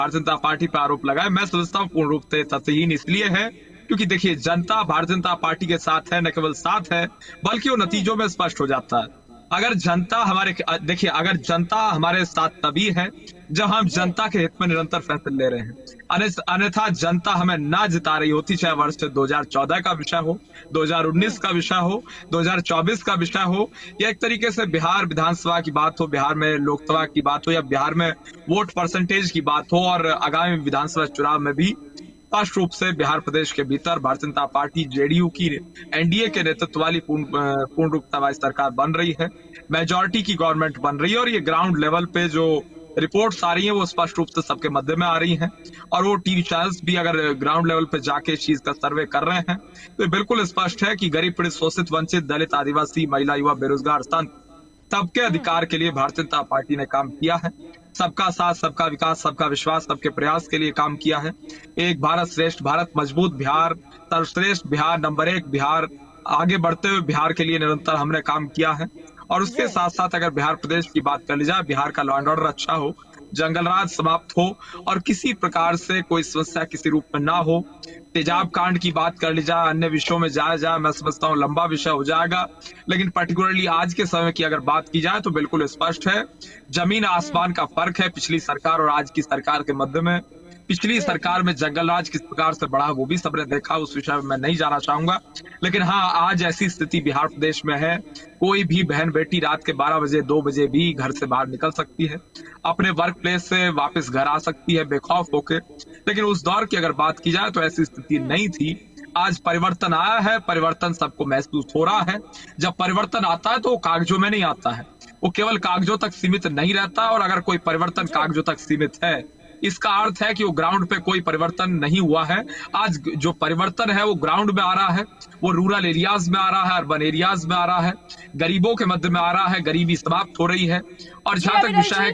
Bharatiya Janata party पर आरोप लगाए, मैं समझता हूँ पूर्ण रूप से तथ्यहीन इसलिए है क्योंकि देखिए जनता भारतीय जनता पार्टी के साथ है, न केवल साथ है बल्कि वो नतीजों में स्पष्ट हो जाता है। अगर जनता हमारे देखिए अगर जनता हमारे साथ तभी है जब हम जनता के हित में निरंतर फैसले ले रहे हैं। अन्यथा जनता हमें ना जिता रही होती, चाहे वर्ष 2014 का विषय हो, 2019 का विषय हो, 2024 का विषय हो, या एक तरीके से बिहार विधानसभा की बात हो, बिहार में लोकसभा की बात हो, या बिहार में वोट परसेंटेज की बात हो, और आगामी विधानसभा चुनाव में भी स्पष्ट रूप से बिहार प्रदेश के भीतर भारतीय जनता पार्टी जेडीयू की एनडीए के नेतृत्व वाली पूर्ण रूप से सरकार बन रही है, मेजोरिटी की गवर्नमेंट बन रही है। और ये ग्राउंड लेवल पे जो रिपोर्ट्स आ रही हैं वो स्पष्ट रूप से सबके मध्य में आ रही हैं, और वो टीवी चैनल्स भी अगर ग्राउंड लेवल पे जाके इस चीज का सर्वे कर रहे हैं तो बिल्कुल स्पष्ट है कि गरीब पीड़ित शोषित वंचित दलित आदिवासी महिला युवा बेरोजगार संत सबके अधिकार के लिए भारतीय जनता पार्टी ने काम किया है। सबका साथ, सबका विकास, सबका विश्वास, सबके प्रयास के लिए काम किया है। एक भारत श्रेष्ठ भारत, मजबूत बिहार, सर्वश्रेष्ठ बिहार, नंबर 1 बिहार, आगे बढ़ते हुए बिहार के लिए निरंतर हमने काम किया है। और उसके जी। साथ साथ अगर बिहार प्रदेश की बात कर ली जाए, बिहार का लॉ एंड ऑर्डर अच्छा हो, जंगल राज समाप्त हो, और किसी प्रकार से कोई समस्या किसी रूप में ना हो, तेजाब कांड की बात कर ली जाए, अन्य विषयों में जाया जाए, मैं समझता हूँ लंबा विषय हो जाएगा। लेकिन पर्टिकुलरली आज के समय की अगर बात की जाए तो बिल्कुल स्पष्ट है, जमीन आसमान का फर्क है पिछली सरकार और आज की सरकार के मध्य में। पिछली जी। सरकार में जंगल राज किस प्रकार से बढ़ा वो भी सबने देखा, उस विषय में मैं नहीं जाना चाहूंगा। लेकिन हाँ, आज ऐसी स्थिति बिहार प्रदेश में है, कोई भी बहन बेटी रात के 12 बजे 2 बजे भी घर से बाहर निकल सकती है, अपने वर्क प्लेस से वापस घर आ सकती है बेखौफ होके। लेकिन उस दौर की अगर बात की जाए तो ऐसी स्थिति नहीं थी। आज परिवर्तन आया है, परिवर्तन सबको महसूस हो रहा है। जब परिवर्तन आता है तो वो कागजों में नहीं आता है, वो केवल कागजों तक सीमित नहीं रहता। और अगर कोई परिवर्तन जी। कागजों तक सीमित है, इसका अर्थ है कि वो ग्राउंड पे कोई परिवर्तन नहीं हुआ है। आज जो परिवर्तन है वो ग्राउंड में आ रहा है, वो रूरल एरियाज में आ रहा है, अर्बन एरियाज में आ रहा है, गरीबों के मध्य में आ रहा है, गरीबी समाप्त हो रही है। और जी जहां तक अविनाश विषय है जी